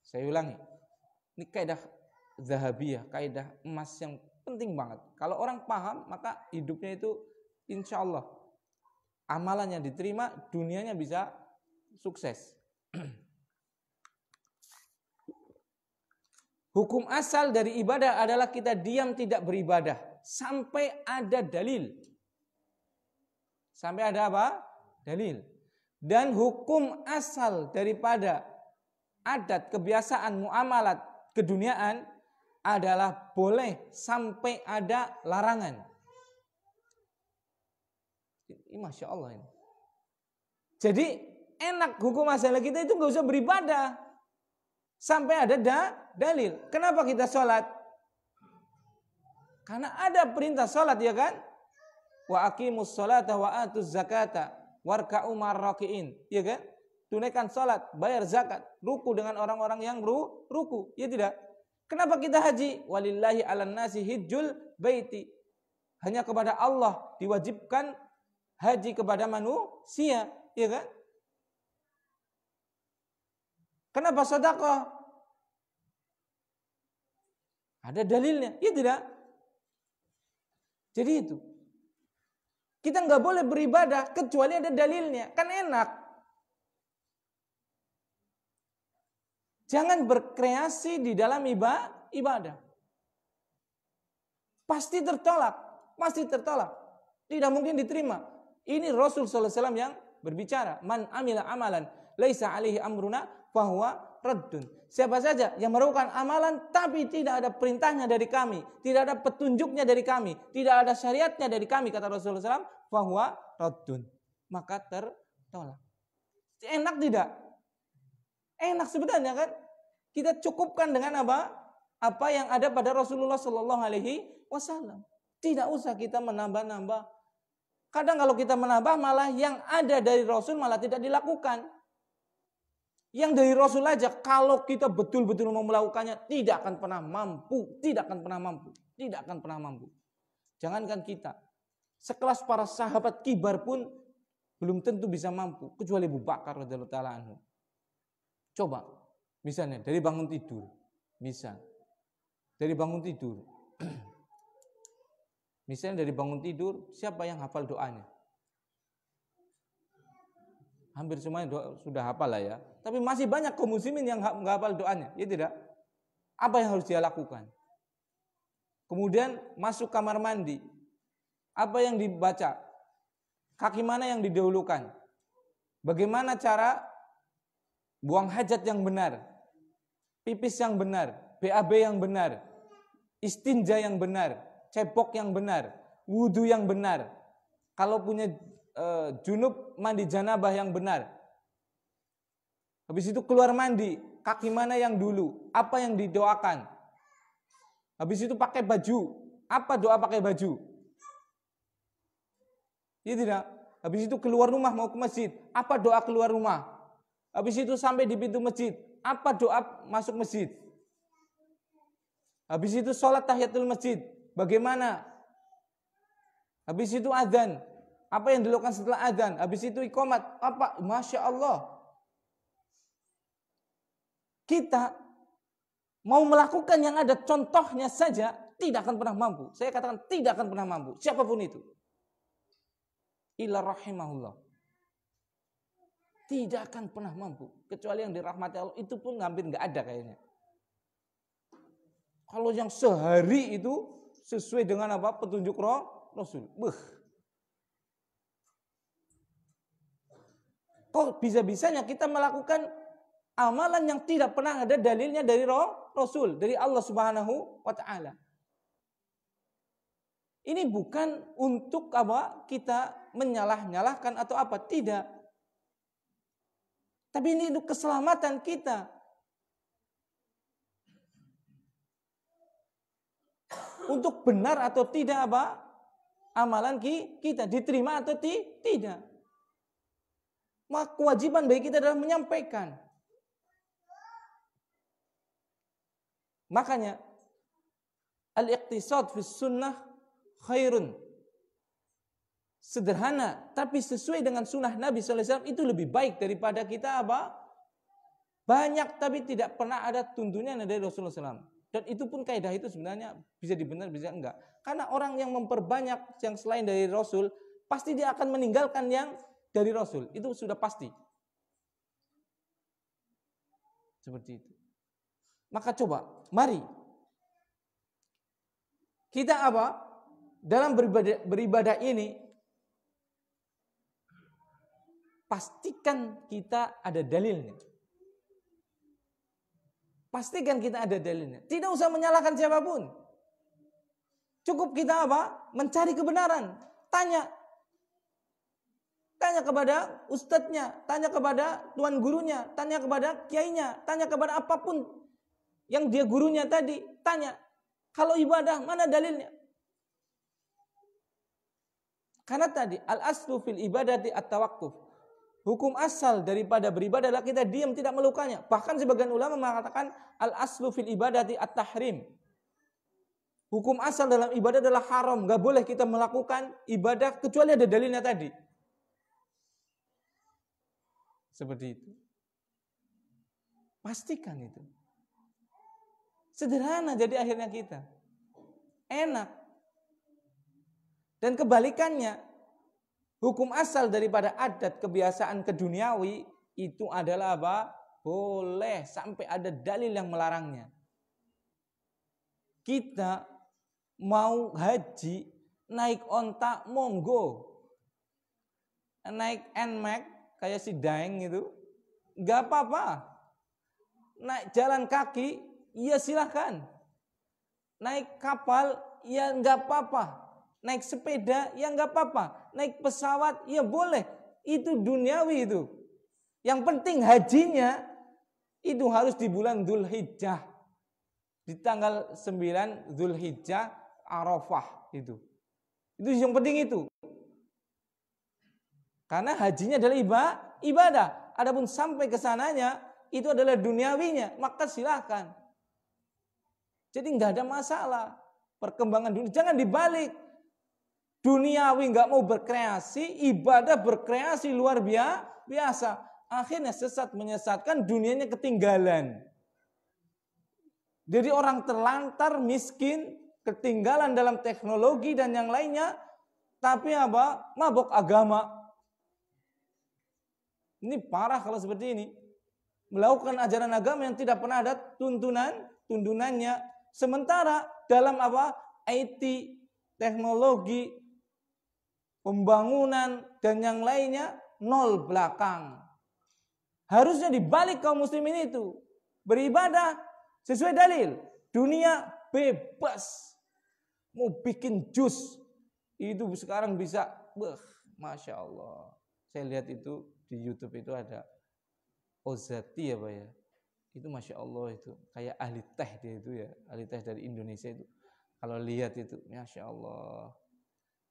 Saya ulangi, ini kaidah zahabiyah, kaidah emas yang penting banget. Kalau orang paham, maka hidupnya itu insya Allah amalannya diterima, dunianya bisa sukses. Hukum asal dari ibadah adalah kita diam tidak beribadah sampai ada dalil. Sampai ada apa? Dalil. Dan hukum asal daripada adat, kebiasaan, muamalat, keduniaan adalah boleh sampai ada larangan. Masya Allah ini. Jadi enak hukum asal kita itu nggak usah beribadah sampai ada dalil. Kenapa kita sholat? Karena ada perintah sholat, ya kan? Wa aqimus sholata wa atuz zakata warka'u marrakiin, ya kan? Tunaikan sholat, bayar zakat, ruku dengan orang-orang yang ruku, ya tidak? Kenapa kita haji? Walillahi 'alan nasi hijjul baiti. Hanya kepada Allah diwajibkan haji kepada manusia, ya kan? Kenapa sedekah? Ada dalilnya, ya tidak? Jadi itu. Kita nggak boleh beribadah kecuali ada dalilnya, kan enak. Jangan berkreasi di dalam ibadah. Pasti tertolak, pasti tertolak. Tidak mungkin diterima. Ini Rasul sallallahu alaihi wasallam yang berbicara, man amila amalan laisa alaihi amruna fahuwa raddun. Siapa saja yang melakukan amalan tapi tidak ada perintahnya dari kami, tidak ada petunjuknya dari kami, tidak ada syariatnya dari kami, kata Rasulullah SAW, fahuwa raddun, maka tertolak. Enak tidak? Enak sebenarnya kan? Kita cukupkan dengan apa? Apa yang ada pada Rasulullah Sallallahu Alaihi Wasallam. Tidak usah kita menambah-nambah. Kadang kalau kita menambah malah yang ada dari Rasul malah tidak dilakukan. Yang dari Rasul aja kalau kita betul-betul mau melakukannya tidak akan pernah mampu, tidak akan pernah mampu, tidak akan pernah mampu. Jangankan kita, sekelas para sahabat kibar pun belum tentu bisa mampu kecuali Abu Bakar radhiyallahu taala anhu. Coba misalnya dari bangun tidur, misal dari bangun tidur Misalnya dari bangun tidur, siapa yang hafal doanya? Hampir semuanya sudah hafal lah ya. Tapi masih banyak kaum muslimin yang nggak hafal doanya, ya tidak? Apa yang harus dia lakukan? Kemudian masuk kamar mandi, apa yang dibaca? Kaki mana yang didahulukan? Bagaimana cara buang hajat yang benar? Pipis yang benar, BAB yang benar, istinja yang benar, cebok yang benar, wudu yang benar. Kalau punya junub, mandi janabah yang benar. Habis itu keluar mandi, kaki mana yang dulu, apa yang didoakan. Habis itu pakai baju, apa doa pakai baju. Ya tidak. Habis itu keluar rumah mau ke masjid, apa doa keluar rumah. Habis itu sampai di pintu masjid, apa doa masuk masjid. Habis itu sholat tahiyatul masjid, bagaimana. Habis itu adzan, apa yang dilakukan setelah adzan. Habis itu iqamat, apa? Masya Allah. Kita mau melakukan yang ada contohnya saja, tidak akan pernah mampu. Saya katakan tidak akan pernah mampu, siapapun itu. Illa rahimahullah. Tidak akan pernah mampu. Kecuali yang dirahmati Allah, itu pun hampir nggak ada kayaknya. Kalau yang sehari itu sesuai dengan apa? Petunjuk Rasul. Kok bisa-bisanya kita melakukan amalan yang tidak pernah ada dalilnya dari Rasul, dari Allah Subhanahu wa taala. Ini bukan untuk apa? Kita menyalah-nyalahkan atau apa, tidak. Tapi ini untuk keselamatan kita. Untuk benar atau tidak apa? Amalan kita diterima atau tidak. Maka kewajiban bagi kita adalah menyampaikan. Makanya al-iqtisad fi sunnah khairun. Sederhana tapi sesuai dengan sunnah Nabi SAW itu lebih baik daripada kita apa? Banyak tapi tidak pernah ada tuntunan dari Rasulullah SAW. Dan itu pun kaidah itu sebenarnya bisa dibenar bisa enggak. Karena orang yang memperbanyak yang selain dari Rasul pasti dia akan meninggalkan yang dari Rasul. Itu sudah pasti. Seperti itu. Maka coba, mari kita apa? Dalam beribadah ini pastikan kita ada dalilnya. Pastikan kita ada dalilnya. Tidak usah menyalahkan siapapun. Cukup kita apa? Mencari kebenaran. Tanya kepada ustadznya, tanya kepada tuan gurunya, tanya kepada kiainya, tanya kepada apapun yang dia gurunya tadi, tanya. Kalau ibadah, mana dalilnya? Karena tadi, al-aslu fil ibadati at-tawaqquf. Hukum asal daripada beribadah adalah kita diam, tidak melakukannya. Bahkan sebagian ulama mengatakan al-aslu fil ibadati at-tahrim. Hukum asal dalam ibadah adalah haram. Gak boleh kita melakukan ibadah kecuali ada dalilnya tadi. Seperti itu. Pastikan itu. Sederhana jadi akhirnya kita. Enak. Dan kebalikannya, hukum asal daripada adat kebiasaan keduniawi itu adalah apa? Boleh sampai ada dalil yang melarangnya. Kita mau haji naik onta monggo. Naik NMAX kayak si Daeng itu enggak apa-apa. Naik jalan kaki ya silahkan. Naik kapal ya enggak apa-apa. Naik sepeda, ya nggak apa-apa. Naik pesawat, ya boleh. Itu duniawi itu. Yang penting hajinya itu harus di bulan Dzulhijjah. Di tanggal 9 Dzulhijjah, Arafah itu. Itu yang penting itu. Karena hajinya adalah ibadah. Adapun sampai ke sananya, itu adalah duniawinya. Maka silakan. Jadi nggak ada masalah. Perkembangan dunia, jangan dibalik. Duniawi nggak mau berkreasi, ibadah berkreasi luar biasa. Akhirnya sesat menyesatkan, dunianya ketinggalan. Jadi orang terlantar, miskin, ketinggalan dalam teknologi dan yang lainnya, tapi apa? Mabok agama. Ini parah kalau seperti ini. Melakukan ajaran agama yang tidak pernah ada tuntunannya. Sementara dalam apa? IT, teknologi, pembangunan dan yang lainnya nol belakang. Harusnya dibalik kaum muslimin itu beribadah sesuai dalil. Dunia bebas. Mau bikin jus itu sekarang bisa, masya Allah. Saya lihat itu di YouTube itu ada Ozati apa ya? Itu masya Allah itu kayak ahli teh dia itu ya, ahli teh dari Indonesia itu. Kalau lihat itu, masya Allah.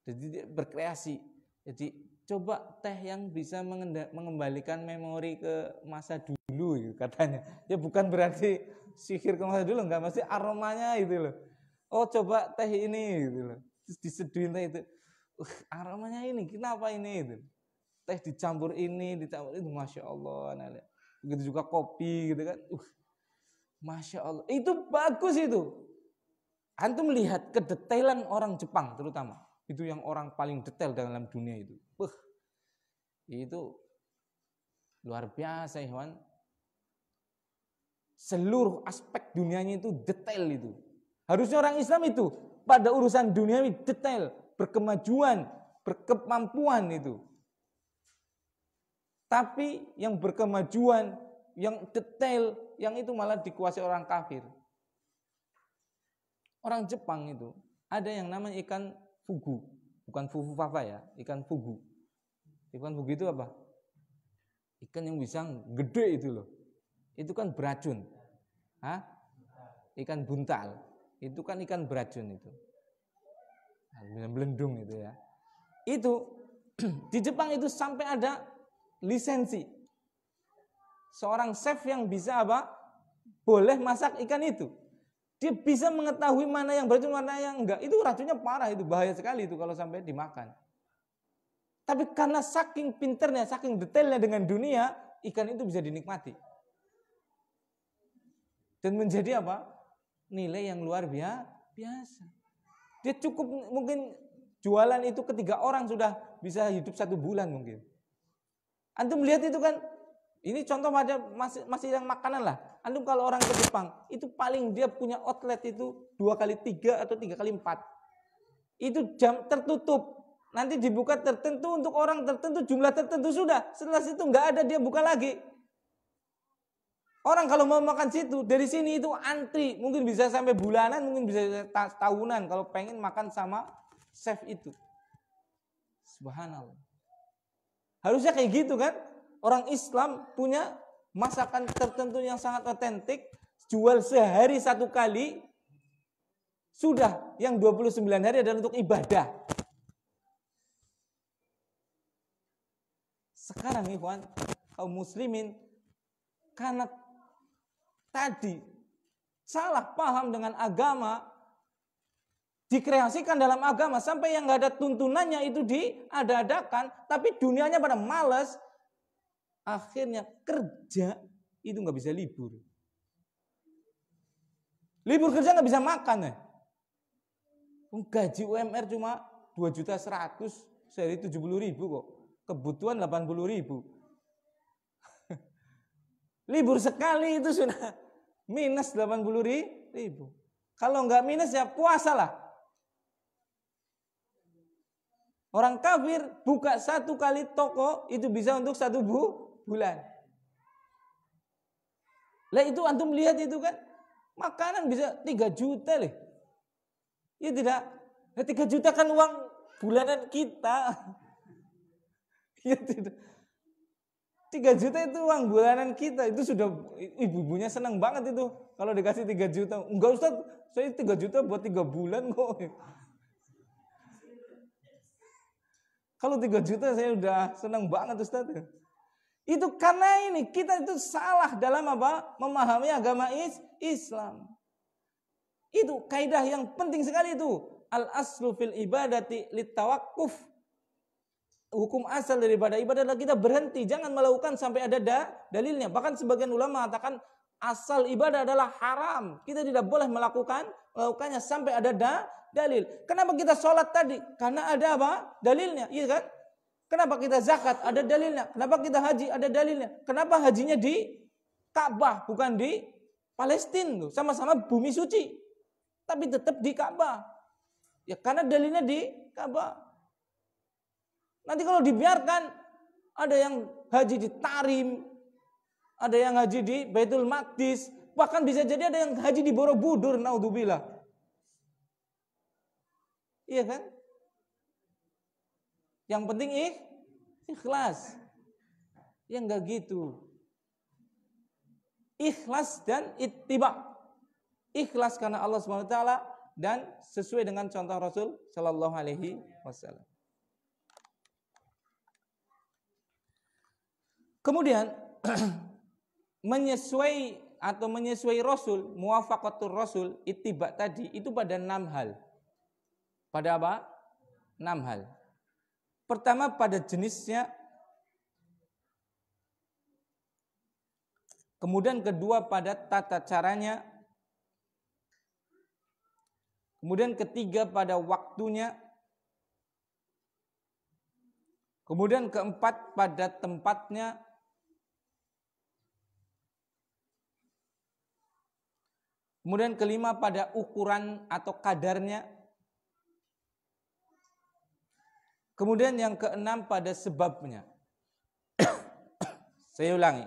Jadi dia berkreasi. Jadi coba teh yang bisa mengembalikan memori ke masa dulu gitu, katanya. Ya bukan berarti sihir ke masa dulu, enggak, mesti aromanya itu loh. Oh coba teh ini gitu loh. Terus diseduhin teh itu. Aromanya ini, kenapa ini itu? Teh dicampur ini, dicampur itu, masya Allah. Nah, begitu juga kopi gitu kan. Masya Allah. Itu bagus itu. Antum lihat kedetailan orang Jepang terutama. Itu yang orang paling detail dalam dunia itu. Itu luar biasa, ikhwan. Seluruh aspek dunianya itu detail itu. Harusnya orang Islam itu pada urusan duniawi detail, berkemajuan, berkemampuan itu. Tapi yang berkemajuan, yang detail, yang itu malah dikuasai orang kafir. Orang Jepang itu ada yang namanya ikan fugu, bukan fufu fafa ya, ikan fugu. Ikan fugu itu apa? Ikan yang bisa gede itu loh. Itu kan beracun. Ikan buntal. Itu kan ikan beracun itu. Belendung itu ya. Itu di Jepang itu sampai ada lisensi. Seorang chef yang bisa apa? Boleh masak ikan itu. Dia bisa mengetahui mana yang beracun, mana yang enggak. Itu racunnya parah, itu bahaya sekali itu kalau sampai dimakan. Tapi karena saking pinternya, saking detailnya dengan dunia, ikan itu bisa dinikmati. Dan menjadi apa? Nilai yang luar biasa. Dia cukup mungkin jualan itu ke 3 orang sudah bisa hidup 1 bulan mungkin. Antum lihat itu kan, ini contoh aja masih yang makanan lah. Antum kalau orang ke Jepang, itu paling dia punya outlet itu 2x3 atau 3x4. Itu jam tertutup. Nanti dibuka tertentu untuk orang tertentu, jumlah tertentu sudah. Setelah situ nggak ada, dia buka lagi. Orang kalau mau makan situ, dari sini itu antri. Mungkin bisa sampai bulanan, mungkin bisa tahunan kalau pengen makan sama chef itu. Subhanallah. Harusnya kayak gitu kan? Orang Islam punya masakan tertentu yang sangat otentik, jual sehari 1 kali, sudah yang 29 hari adalah untuk ibadah. Sekarang ikhwan, kaum muslimin, karena tadi salah paham dengan agama, dikreasikan dalam agama, sampai yang gak ada tuntunannya itu diada-adakan, tapi dunianya pada malas, akhirnya kerja itu nggak bisa libur. Libur kerja nggak bisa makan ya. Gaji UMR cuma 2.100.000 sehari 70.000 kok. Kebutuhan 80.000. Libur sekali itu sudah minus 80.000. Kalau nggak minus ya puasa lah. Orang kafir buka 1 kali toko itu bisa untuk 1 bulan. Lah itu antum lihat itu kan, makanan bisa 3 juta loh. Ya tidak, 3 juta kan uang bulanan kita. Ya tidak. 3 juta itu uang bulanan kita, itu sudah ibu-ibunya senang banget itu kalau dikasih 3 juta. Enggak Ustaz, saya 3 juta buat 3 bulan kok. Kalau 3 juta saya udah senang banget Ustaz. Itu karena ini kita itu salah dalam apa? Memahami agama Islam. Itu kaidah yang penting sekali itu. Al-aslu fil ibadati litawakkuf. Hukum asal daripada ibadah adalah kita berhenti, jangan melakukan sampai ada dalilnya. Bahkan sebagian ulama mengatakan asal ibadah adalah haram. Kita tidak boleh melakukannya sampai ada dalil. Kenapa kita sholat tadi? Karena ada apa? Dalilnya, iya kan? Kenapa kita zakat? Ada dalilnya. Kenapa kita haji? Ada dalilnya. Kenapa hajinya di Ka'bah bukan di Palestina? Sama-sama bumi suci, tapi tetap di Ka'bah. Ya karena dalilnya di Ka'bah. Nanti kalau dibiarkan, ada yang haji di Tarim, ada yang haji di Baitul Maqdis, bahkan bisa jadi ada yang haji di Borobudur, naudzubillah. Iya kan? Yang penting ikhlas. Ya enggak gitu. Ikhlas dan ittiba. Ikhlas karena Allah Subhanahu wa taala dan sesuai dengan contoh Rasul sallallahu alaihi wasallam. Kemudian menyesuai Rasul, muwafaqatur Rasul, ittiba tadi itu pada 6 hal. Pada apa? 6 hal. Pertama pada jenisnya, kemudian kedua pada tata caranya, kemudian ketiga pada waktunya, kemudian keempat pada tempatnya, kemudian kelima pada ukuran atau kadarnya, kemudian yang keenam pada sebabnya. Saya ulangi.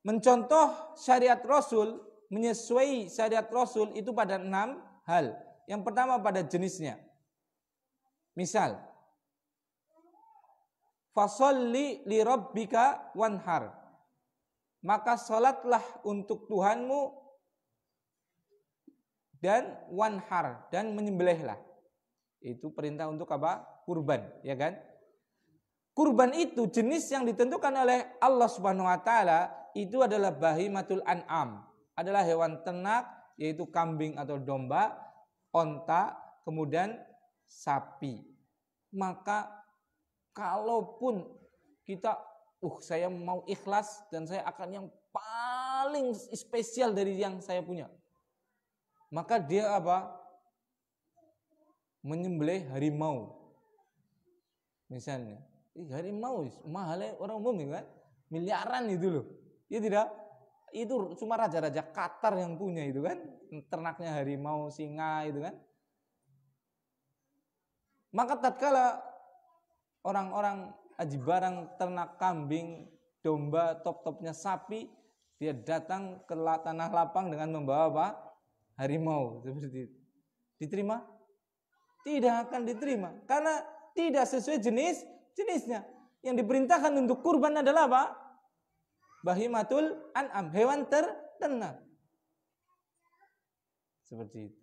Mencontoh syariat Rasul, menyesuai syariat Rasul itu pada 6 hal. Yang pertama pada jenisnya. Misal, fasholli li rabbika wanhar. Maka salatlah untuk Tuhanmu dan wanhar, dan menyembelihlah. Itu perintah untuk apa? Kurban, ya kan? Kurban itu jenis yang ditentukan oleh Allah Subhanahu wa taala itu adalah bahimatul an'am, adalah hewan ternak yaitu kambing atau domba, onta, kemudian sapi. Maka kalaupun kita saya mau ikhlas dan saya akan yang paling spesial dari yang saya punya, maka dia apa? Menyembelih harimau. Misalnya, harimau mahalnya orang umum kan? Miliaran itu loh. Ya tidak? Itu cuma raja-raja Qatar yang punya itu kan? Ternaknya harimau, singa itu kan? Maka tatkala orang-orang aji barang ternak kambing, domba, top-topnya sapi, dia datang ke tanah lapang dengan membawa apa? Harimau seperti itu. Diterima? Tidak akan diterima karena tidak sesuai jenisnya. Yang diperintahkan untuk kurban adalah apa? Bahimatul an'am, hewan ternak. Seperti itu.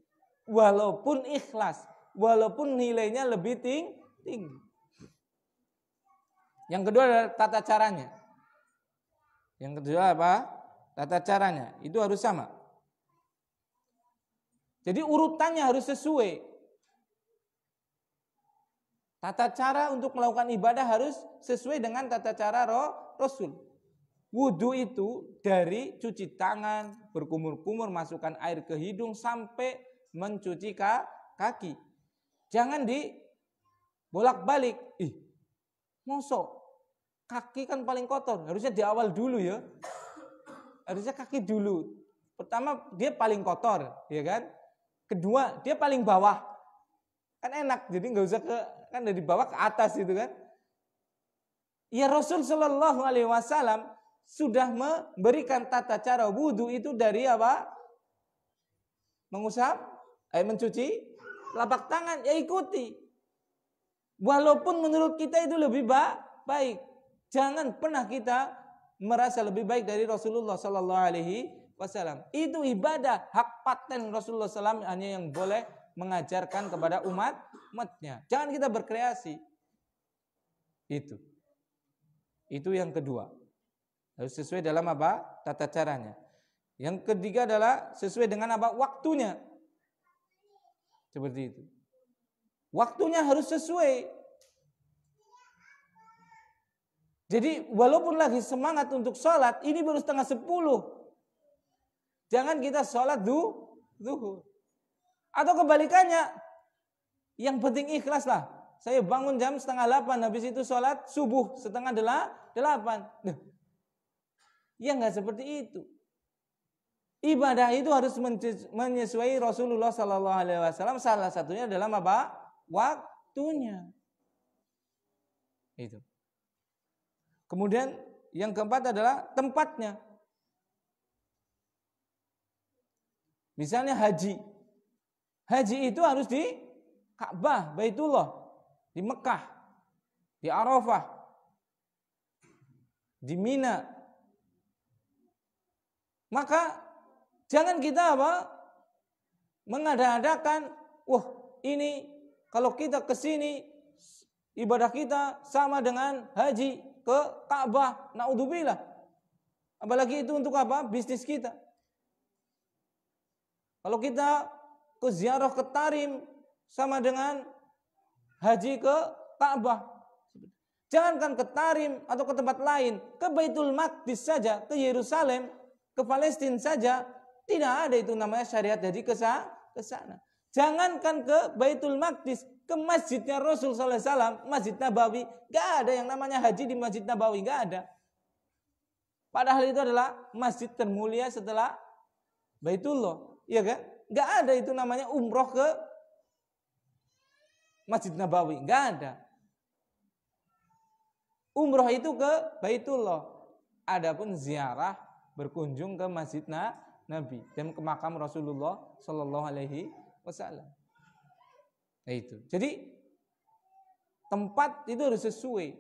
Walaupun ikhlas, walaupun nilainya lebih tinggi. Yang kedua adalah tata caranya. Yang kedua apa? Tata caranya. Itu harus sama. Jadi urutannya harus sesuai. Tata cara untuk melakukan ibadah harus sesuai dengan tata cara Rasul. Wudu itu dari cuci tangan, berkumur-kumur, masukkan air ke hidung sampai mencuci kaki. Jangan dibolak-balik. Mosok kaki kan paling kotor, harusnya di awal dulu ya. Harusnya kaki dulu. Pertama dia paling kotor, ya kan? Kedua dia paling bawah. Kan enak, jadi nggak usah kan dari bawah ke atas itu kan. Ya Rasul Shallallahu Alaihi Wasallam sudah memberikan tata cara wudu itu dari apa? Mengusap, mencuci telapak tangan, ya ikuti. Walaupun menurut kita itu lebih baik, jangan pernah kita merasa lebih baik dari Rasulullah Shallallahu Alaihi Wasallam. Itu ibadah, hak paten Rasulullah SAW hanya yang boleh mengajarkan kepada umatnya. Jangan kita berkreasi. Itu yang kedua. Harus sesuai dalam apa? Tata caranya. Yang ketiga adalah sesuai dengan apa? Waktunya. Seperti itu. Waktunya harus sesuai. Jadi walaupun lagi semangat untuk sholat, ini baru 9:30. Jangan kita sholat zuhur. Atau kebalikannya, yang penting ikhlas lah. Saya bangun jam 7:30, habis itu sholat subuh 7:30. Ya nggak seperti itu. Ibadah itu harus menyesuai Rasulullah Sallallahu Alaihi Wasallam. Salah satunya dalam apa? Waktunya. Itu. Kemudian yang keempat adalah tempatnya. Misalnya haji. Haji itu harus di Ka'bah, Baitullah, di Mekah, di Arafah, di Mina. Maka jangan kita mengada-adakan, wah ini kalau kita ke sini ibadah kita sama dengan haji ke Ka'bah, naudzubillah. Apalagi itu untuk apa? Bisnis kita. Kalau kita ke ziarah ke Tarim sama dengan haji ke Ka'bah. Jangankan ke Tarim atau ke tempat lain, ke Baitul Maqdis saja, ke Yerusalem, ke Palestina saja, tidak ada itu namanya syariat haji ke sana. Jangankan ke Baitul Maqdis, ke masjidnya Rasul sallallahu alaihi wasallam, Masjid Nabawi, enggak ada yang namanya haji di Masjid Nabawi, enggak ada. Padahal itu adalah masjid termulia setelah Baitullah, iya kan? Enggak ada itu namanya umroh ke Masjid Nabawi, enggak ada. Umroh itu ke Baitullah. Adapun ziarah berkunjung ke Masjid Nabi dan ke makam Rasulullah sallallahu alaihi wasallam. Nah itu. Jadi tempat itu harus sesuai.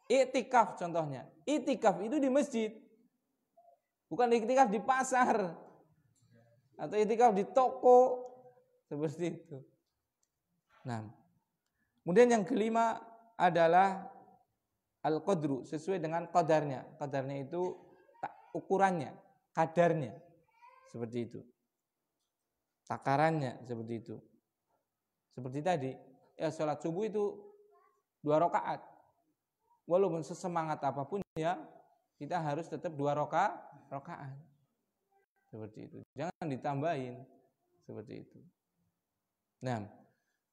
Iktikaf contohnya. Iktikaf itu di masjid. Bukan iktikaf di pasar atau iktikaf di toko seperti itu. Nah, kemudian yang kelima adalah al-qadru, sesuai dengan qadarnya. Qadarnya itu ukurannya, kadarnya. Seperti itu. Takarannya seperti itu. Seperti tadi, ya sholat subuh itu 2 rakaat. Walaupun sesemangat apapun ya, kita harus tetap 2 rakaat. Seperti itu. Jangan ditambahin. Seperti itu. Nah,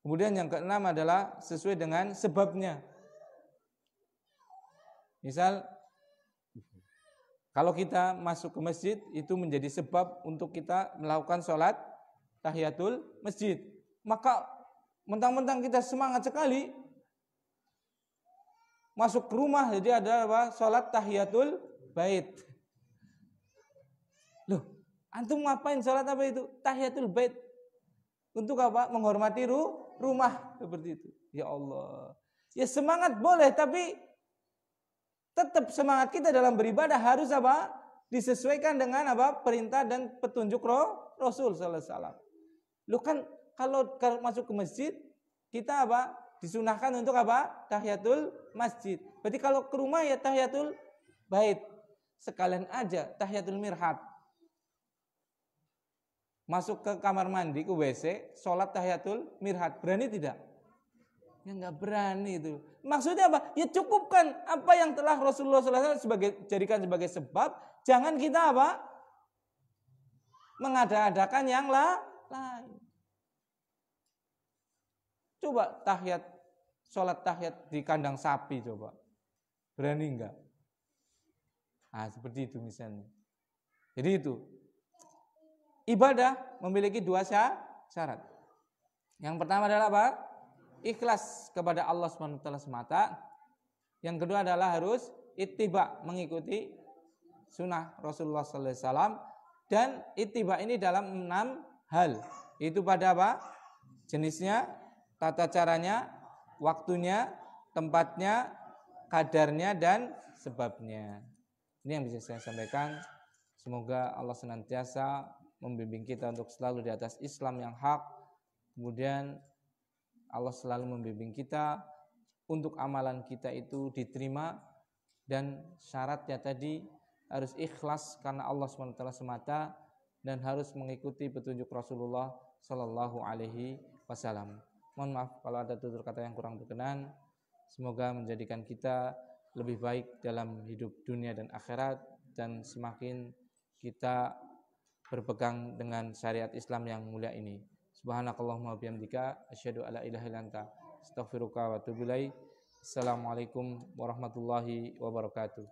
kemudian yang keenam adalah sesuai dengan sebabnya. Misal, kalau kita masuk ke masjid, itu menjadi sebab untuk kita melakukan sholat tahiyatul masjid. Maka mentang-mentang kita semangat sekali masuk ke rumah, jadi ada apa? Sholat tahiyatul bait. Loh, antum ngapain sholat apa itu? Tahiyatul bait. Untuk apa? Menghormati rumah seperti itu. Ya Allah. Ya semangat boleh, tapi tetap semangat kita dalam beribadah harus apa? Disesuaikan dengan apa? Perintah dan petunjuk Rasul sallallahu alaihi wasallam. Lu kan kalau masuk ke masjid, kita apa? Disunahkan untuk apa? Tahiyatul masjid. Berarti kalau ke rumah ya tahiyatul bait. Sekalian aja tahiyatul mirhat. Masuk ke kamar mandi, ke WC, sholat tahiyatul mirhat. Berani tidak? Ya nggak berani itu. Maksudnya apa? Ya cukupkan apa yang telah Rasulullah SAW jadikan sebagai sebab. Jangan kita apa? Mengada-adakan yang lain. Coba sholat tahiyat di kandang sapi coba. Berani enggak? Ah, seperti itu misalnya. Jadi itu. Ibadah memiliki 2 syarat. Yang pertama adalah apa? Ikhlas kepada Allah SWT semata. Yang kedua adalah harus ittiba, mengikuti sunnah Rasulullah SAW. Dan ittiba ini dalam 6 hal. Itu pada apa? Jenisnya, tata caranya, waktunya, tempatnya, kadarnya, dan sebabnya. Ini yang bisa saya sampaikan. Semoga Allah senantiasa membimbing kita untuk selalu di atas Islam yang hak. Kemudian Allah selalu membimbing kita untuk amalan kita itu diterima. Dan syaratnya tadi harus ikhlas karena Allah SWT semata. Dan harus mengikuti petunjuk Rasulullah Sallallahu Alaihi Wasallam. Mohon maaf kalau ada tutur kata yang kurang berkenan. Semoga menjadikan kita lebih baik dalam hidup dunia dan akhirat. Dan semakin kita berpegang dengan syariat Islam yang mulia ini. Subhanakallahumma bihamdika asyhadu alla ilaha illa anta astaghfiruka wa atubu ilaik. Assalamualaikum warahmatullahi wabarakatuh.